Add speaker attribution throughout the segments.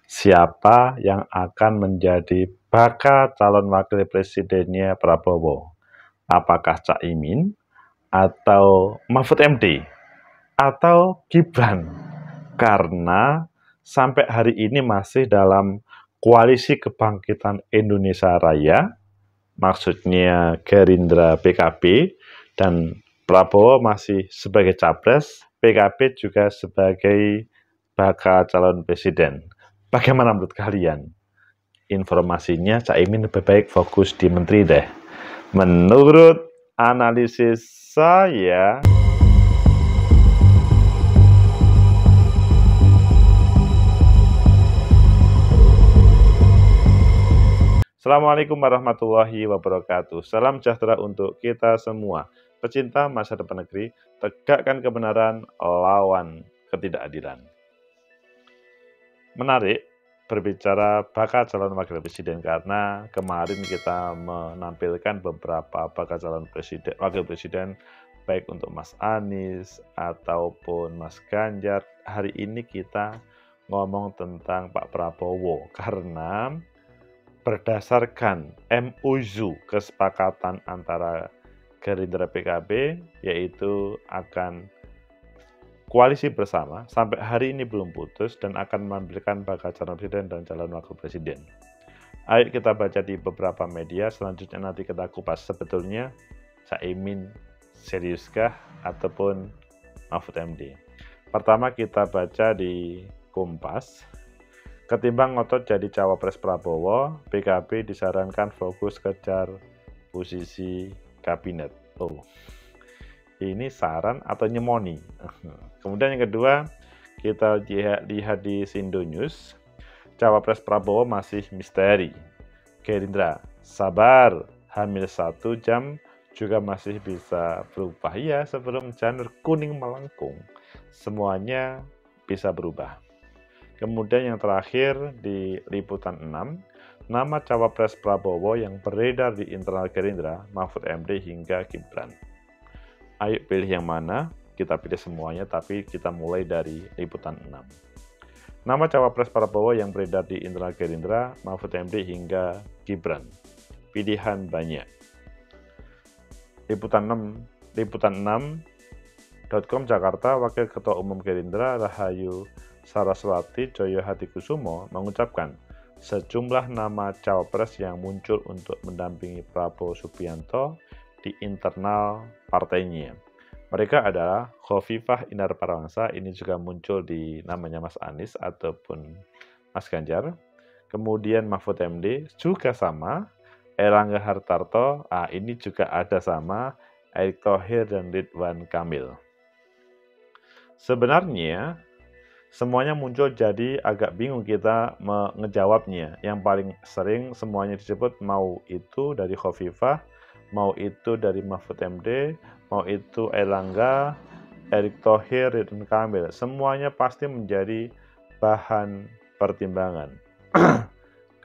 Speaker 1: siapa yang akan menjadi bakal calon wakil presidennya Prabowo. Apakah Cak Imin, atau Mahfud MD, atau Gibran? Karena sampai hari ini masih dalam Koalisi Kebangkitan Indonesia Raya, maksudnya Gerindra, PKB, dan Prabowo masih sebagai capres, PKB juga sebagai bakal calon presiden. Bagaimana menurut kalian? Informasinya Cak Imin lebih baik fokus di menteri deh. Menurut analisis saya, Assalamualaikum warahmatullahi wabarakatuh. Salam sejahtera untuk kita semua. Pecinta masa depan negeri, tegakkan kebenaran, lawan ketidakadilan. Menarik berbicara bakal calon wakil presiden karena kemarin kita menampilkan beberapa bakal calon presiden, wakil presiden baik untuk Mas Anies ataupun Mas Ganjar. Hari ini kita ngomong tentang Pak Prabowo karena berdasarkan MOU kesepakatan antara Gerindra PKB, yaitu akan koalisi bersama, sampai hari ini belum putus dan akan menampilkan bakal calon presiden dan calon wakil presiden. Ayo kita baca di beberapa media, selanjutnya nanti kita kupas sebetulnya Cak Imin seriuskah ataupun Mahfud MD. Pertama kita baca di Kompas. Ketimbang ngotot jadi cawapres Prabowo, PKB disarankan fokus kejar posisi kabinet. Oh, ini saran atau nyemoni? Kemudian yang kedua, kita lihat di Sindo News, cawapres Prabowo masih misteri. Gerindra, sabar, hamil 1 jam juga masih bisa berubah. Ya, sebelum janur kuning melengkung, semuanya bisa berubah. Kemudian yang terakhir di Liputan 6, nama cawapres Prabowo yang beredar di internal Gerindra, Mahfud MD hingga Gibran. Ayo pilih yang mana, kita pilih semuanya, tapi kita mulai dari Liputan 6. Nama cawapres Prabowo yang beredar di internal Gerindra, Mahfud MD hingga Gibran. Pilihan banyak. Liputan 6.com Jakarta, Wakil Ketua Umum Gerindra Rahayu Saraswati Joyo Hadikusumo mengucapkan sejumlah nama cawapres yang muncul untuk mendampingi Prabowo Subianto di internal partainya. Mereka adalah Khofifah Indar Parawansa, ini juga muncul di namanya Mas Anies ataupun Mas Ganjar. Kemudian Mahfud MD juga sama, Erlangga Hartarto, ini juga ada sama, Erick Thohir dan Ridwan Kamil. Sebenarnya semuanya muncul jadi agak bingung kita ngejawabnya. Yang paling sering semuanya disebut mau itu dari Khofifah, mau itu dari Mahfud MD, mau itu Erlangga, Erick Thohir, Ridwan Kamil. Semuanya pasti menjadi bahan pertimbangan.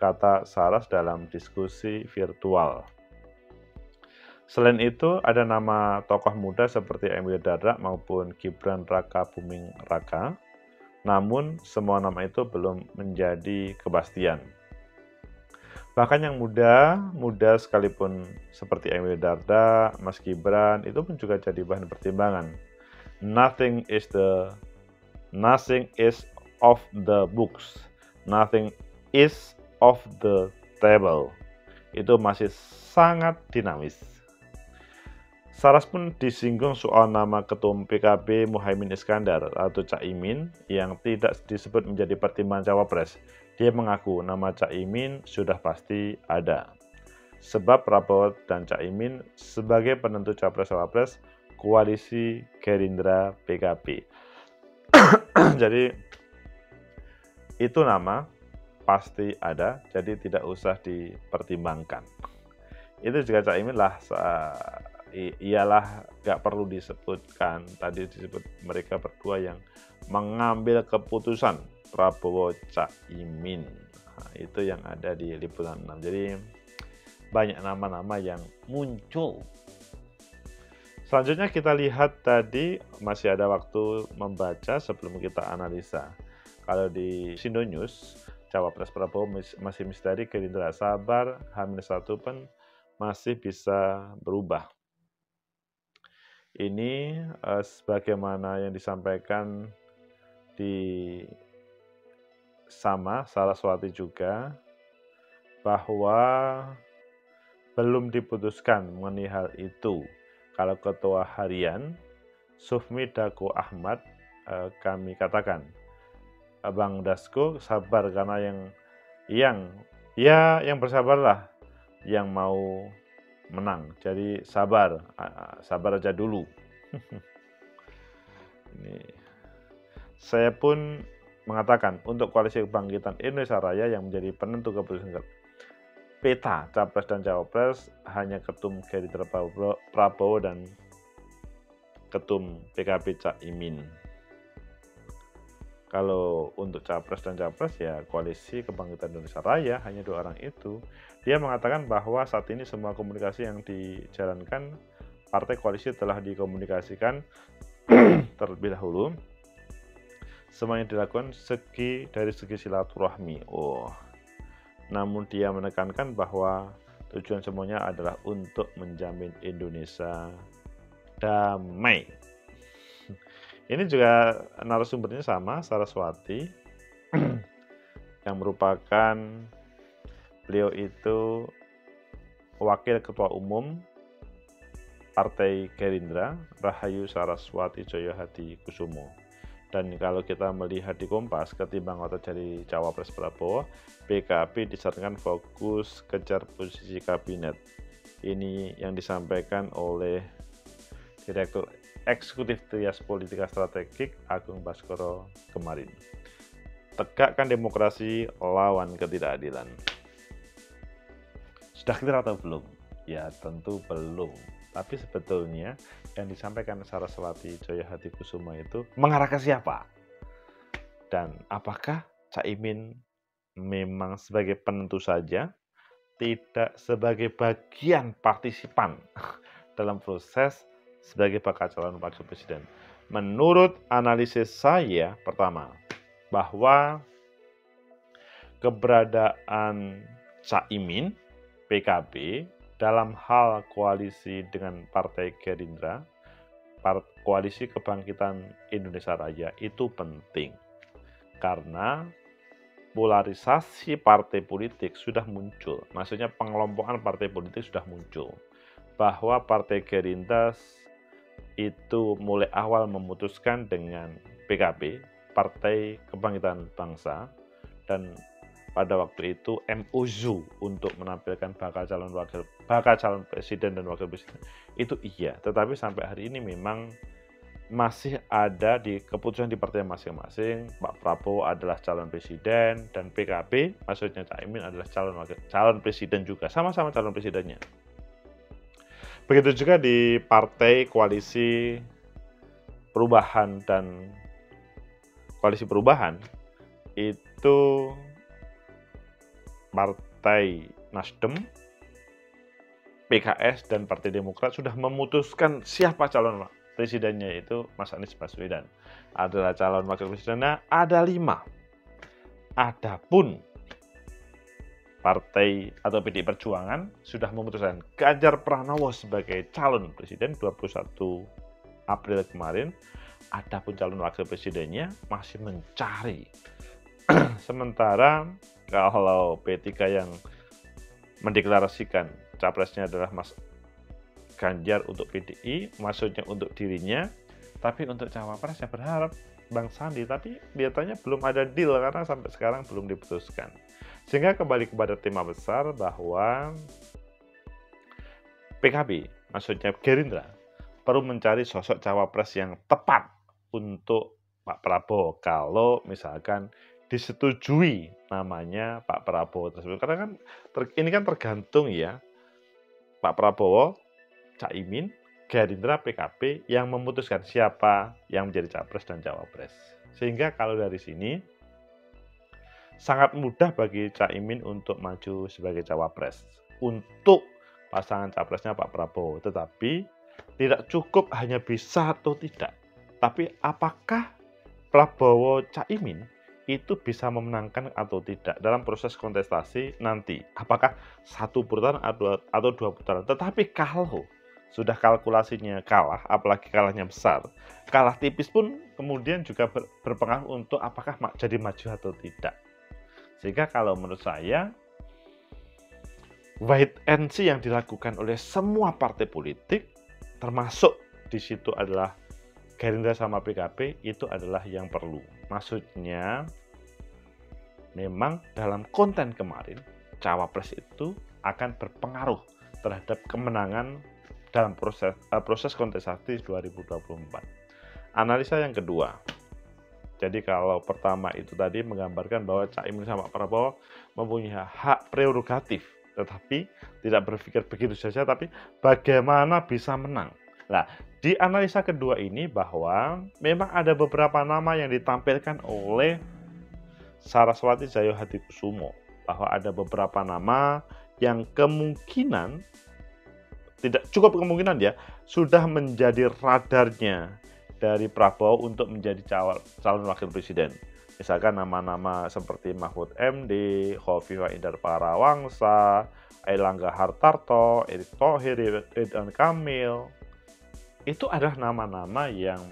Speaker 1: Kata Saras dalam diskusi virtual. Selain itu, ada nama tokoh muda seperti Emil Dardak maupun Gibran Raka Buming Raka. Namun, semua nama itu belum menjadi kepastian. Bahkan yang muda sekalipun seperti Emil Dardak, Mas Gibran, itu pun juga jadi bahan pertimbangan. Nothing is off the books. Nothing is off the table. Itu masih sangat dinamis. Saras pun disinggung soal nama Ketum PKB Muhaimin Iskandar atau Cak Imin yang tidak disebut menjadi pertimbangan cawapres. Dia mengaku nama Cak Imin sudah pasti ada. Sebab Prabowo dan Cak Imin sebagai penentu capres-cawapres koalisi Gerindra PKB. Jadi itu nama pasti ada, jadi tidak usah dipertimbangkan. Itu juga Cak Imin lah, ialah gak perlu disebutkan, tadi disebut mereka berdua yang mengambil keputusan Prabowo Cak Imin. Itu yang ada di Liputan 6. Jadi banyak nama-nama yang muncul. Selanjutnya kita lihat tadi, masih ada waktu membaca sebelum kita analisa. Kalau di Sindo News, Cawapres Prabowo masih misteri, Gerindra sabar, H-1 pun masih bisa berubah. Ini sebagaimana yang disampaikan di Saraswati juga, bahwa belum diputuskan mengenai hal itu. Kalau Ketua Harian Sufmi Dasko Ahmad, kami katakan, Bang Dasko sabar, karena yang bersabarlah yang mau menang. Jadi sabar aja dulu. Ini saya pun mengatakan untuk Koalisi Kebangkitan Indonesia Raya yang menjadi penentu keputusan peta Capres dan Cawapres hanya Ketum Gerindra Prabowo dan Ketum PKB Caimin. Kalau untuk Capres dan Cawapres ya Koalisi Kebangkitan Indonesia Raya hanya 2 orang itu. Dia mengatakan bahwa saat ini semua komunikasi yang dijalankan partai koalisi telah dikomunikasikan terlebih dahulu. Semuanya dilakukan dari segi silaturahmi. Namun dia menekankan bahwa tujuan semuanya adalah untuk menjamin Indonesia damai. Ini juga narasumbernya sama, Saraswati, yang merupakan beliau itu Wakil Ketua Umum Partai Gerindra, Rahayu Saraswati Joyohadi Kusumo. Dan kalau kita melihat di Kompas, ketimbang otot dari Cawapres Prabowo, PKB disarankan fokus kejar posisi kabinet. Ini yang disampaikan oleh Direktur Eksekutif Trias Politika Strategik Agung Baskoro kemarin. Tegakkan demokrasi, lawan ketidakadilan. Sudah clear atau belum? Ya tentu belum. Tapi sebetulnya yang disampaikan Saraswati Joyohadi Kusumo itu mengarah ke siapa? Dan apakah Caimin memang sebagai penentu saja, tidak sebagai bagian partisipan dalam proses sebagai bakal calon wakil presiden? Menurut analisis saya, pertama, bahwa keberadaan Caimin, PKB, dalam hal koalisi dengan Partai Gerindra, Koalisi Kebangkitan Indonesia Raya itu penting. Karena polarisasi partai politik sudah muncul. Maksudnya pengelompokan partai politik sudah muncul. Bahwa Partai Gerindra itu mulai awal memutuskan dengan PKB, Partai Kebangkitan Bangsa, dan pada waktu itu MOU untuk menampilkan bakal calon presiden dan wakil presiden itu iya, tetapi sampai hari ini memang masih ada di keputusan di partai masing-masing. Pak Prabowo adalah calon presiden dan PKB, maksudnya Caimin adalah calon presiden juga, sama-sama calon presidennya. Begitu juga di partai koalisi perubahan dan koalisi perubahan itu Partai Nasdem, PKS, dan Partai Demokrat sudah memutuskan siapa calon presidennya, itu Mas Anies Baswedan. Adalah calon wakil presidennya ada 5. Adapun Partai atau PDI Perjuangan sudah memutuskan Ganjar Pranowo sebagai calon presiden 21 April kemarin. Adapun calon wakil presidennya masih mencari. Sementara kalau P3 yang mendeklarasikan capresnya adalah Mas Ganjar untuk PDI, maksudnya untuk dirinya, tapi untuk cawapres saya berharap Bang Sandi, tapi biasanya belum ada deal karena sampai sekarang belum diputuskan. Sehingga kembali kepada tema besar bahwa PKB, maksudnya Gerindra, perlu mencari sosok cawapres yang tepat untuk Pak Prabowo kalau misalkan disetujui namanya Pak Prabowo tersebut. Karena kan ini kan tergantung ya, Pak Prabowo, Caimin, Gerindra, PKB yang memutuskan siapa yang menjadi capres dan cawapres. Sehingga kalau dari sini sangat mudah bagi Caimin untuk maju sebagai cawapres untuk pasangan capresnya Pak Prabowo. Tetapi tidak cukup hanya bisa atau tidak. Tapi apakah Prabowo Caimin itu bisa memenangkan atau tidak dalam proses kontestasi nanti. Apakah 1 putaran atau 2 putaran. Tetapi kalau sudah kalkulasinya kalah, apalagi kalahnya besar, kalah tipis pun kemudian juga berpengaruh untuk apakah jadi maju atau tidak. Sehingga kalau menurut saya, wait and see yang dilakukan oleh semua partai politik, termasuk di situ adalah Gerindra sama PKB, itu adalah yang perlu. Maksudnya, memang dalam konten kemarin, Cawapres itu akan berpengaruh terhadap kemenangan dalam proses kontestasi 2024. Analisa yang kedua. Jadi kalau pertama itu tadi menggambarkan bahwa Caimin sama Prabowo mempunyai hak prerogatif, tetapi tidak berpikir begitu saja, tapi bagaimana bisa menang. Nah, di analisa kedua ini bahwa memang ada beberapa nama yang ditampilkan oleh Saraswati Djayho Hadikusumo, bahwa ada beberapa nama yang kemungkinan, tidak cukup kemungkinan ya, sudah menjadi radarnya dari Prabowo untuk menjadi calon wakil presiden. Misalkan nama-nama seperti Mahfud MD, Khofifah Indar Parawangsa, Airlangga Hartarto, Erick Thohir, Ridwan Kamil. Itu adalah nama-nama yang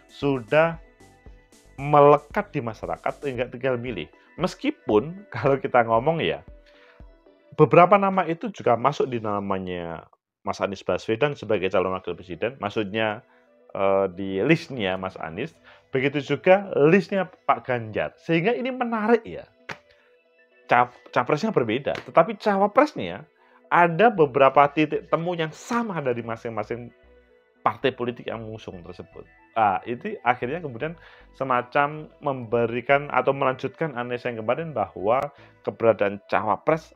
Speaker 1: sudah melekat di masyarakat, tinggal milih. Meskipun kalau kita ngomong ya, beberapa nama itu juga masuk di namanya Mas Anies Baswedan sebagai calon wakil presiden, maksudnya di listnya Mas Anies, begitu juga listnya Pak Ganjar. Sehingga ini menarik ya. Capresnya berbeda, tetapi cawapresnya ada beberapa titik temu yang sama dari masing-masing partai politik yang mengusung tersebut. Itu akhirnya kemudian semacam memberikan atau melanjutkan analisa yang kemarin bahwa keberadaan cawapres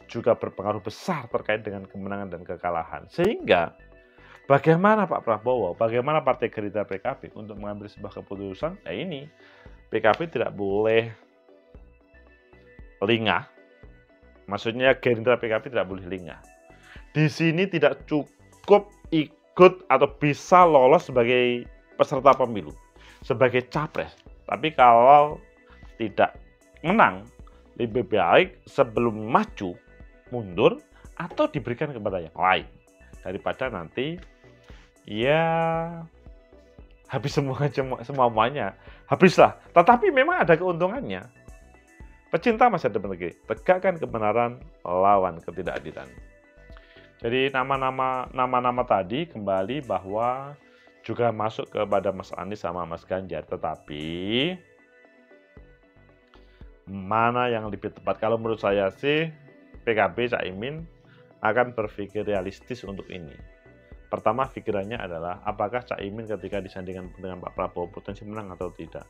Speaker 1: juga berpengaruh besar terkait dengan kemenangan dan kekalahan. Sehingga bagaimana Pak Prabowo, bagaimana Partai Gerindra PKB untuk mengambil sebuah keputusan, ini PKB tidak boleh lengah. Maksudnya Gerindra PKB tidak boleh lengah. Di sini tidak cukup ikut atau bisa lolos sebagai peserta pemilu, sebagai capres. Tapi kalau tidak menang, lebih baik sebelum maju, mundur, atau diberikan kepada yang lain. Daripada nanti, ya habis semuanya. Habislah. Tetapi memang ada keuntungannya. Pecinta masa depan negeri, tegakkan kebenaran, lawan ketidakadilan. Jadi nama-nama tadi kembali bahwa juga masuk kepada Mas Anies sama Mas Ganjar. Tetapi mana yang lebih tepat? Kalau menurut saya sih PKB Caimin akan berpikir realistis untuk ini. Pertama pikirannya adalah apakah Caimin ketika disandingkan dengan Pak Prabowo potensi menang atau tidak.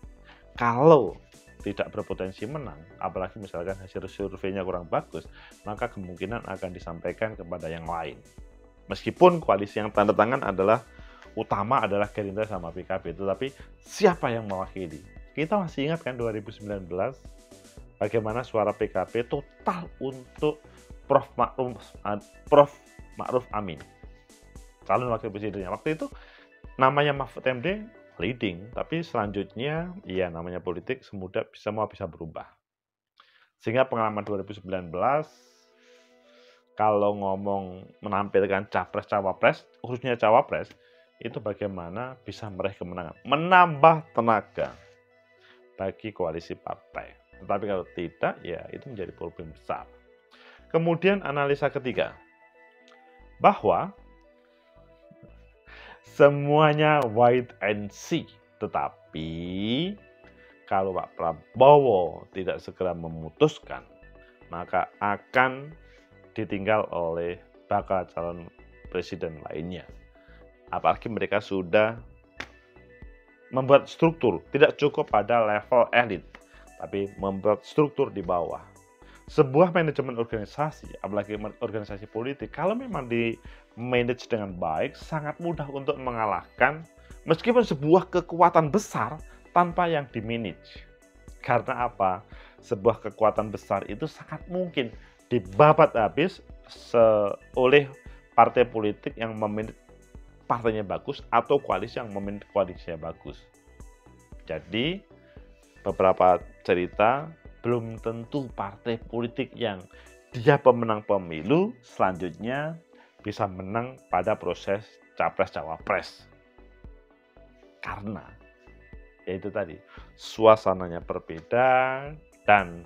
Speaker 1: Kalau tidak berpotensi menang, apalagi misalkan hasil surveinya kurang bagus, maka kemungkinan akan disampaikan kepada yang lain. Meskipun koalisi yang tanda tangan utama adalah Gerindra sama PKB, tetapi siapa yang mewakili? Kita masih ingat kan 2019, bagaimana suara PKB total untuk Prof. Ma'ruf Amin, calon wakil presidennya. Waktu itu namanya Mahfud MD leading, tapi selanjutnya ya namanya politik semua bisa berubah. Sehingga pengalaman 2019 kalau ngomong menampilkan capres-cawapres, khususnya cawapres, itu bagaimana bisa meraih kemenangan, menambah tenaga bagi koalisi partai. Tetapi kalau tidak, ya itu menjadi problem besar. Kemudian analisa ketiga, bahwa semuanya wait and see. Tetapi kalau Pak Prabowo tidak segera memutuskan, maka akan ditinggal oleh bakal calon presiden lainnya. Apalagi mereka sudah membuat struktur, tidak cukup pada level elit, tapi membuat struktur di bawah. Sebuah manajemen organisasi, apalagi organisasi politik, kalau memang di-manage dengan baik, sangat mudah untuk mengalahkan meskipun sebuah kekuatan besar tanpa yang di-manage. Karena apa? Sebuah kekuatan besar itu sangat mungkin dibabat habis oleh partai politik yang memanage partainya bagus atau koalisi yang memanage koalisinya bagus. Jadi beberapa cerita, belum tentu partai politik yang dia pemenang pemilu selanjutnya bisa menang pada proses capres-cawapres. Karena yaitu tadi, suasananya berbeda dan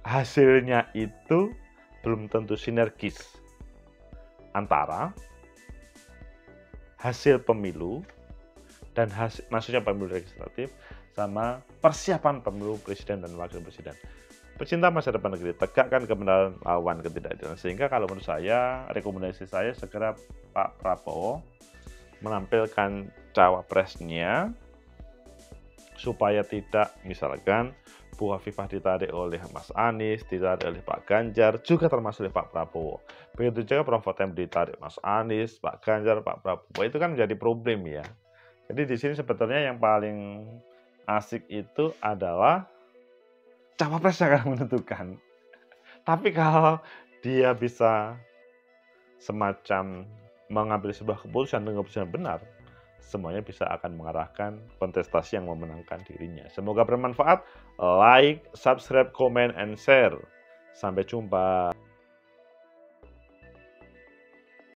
Speaker 1: hasilnya itu belum tentu sinergis antara hasil pemilu dan maksudnya pemilu legislatif sama persiapan pemilu presiden dan wakil presiden. Pecinta masa depan negeri, tegakkan kebenaran, lawan ketidakadilan. Sehingga kalau menurut saya, rekomendasi saya segera Pak Prabowo menampilkan cawapresnya supaya tidak misalkan Bu Hovifah ditarik oleh Mas Anies, ditarik oleh Pak Ganjar, juga termasuk oleh Pak Prabowo. Begitu juga Mahfud ditarik Mas Anies, Pak Ganjar, Pak Prabowo. Itu kan menjadi problem ya. Jadi di sini sebetulnya yang paling asik itu adalah cawapres yang akan menentukan. Tapi kalau dia bisa semacam mengambil sebuah keputusan dengan keputusan benar, semuanya bisa akan mengarahkan kontestasi yang memenangkan dirinya. Semoga bermanfaat. Like, subscribe, comment, and share. Sampai jumpa.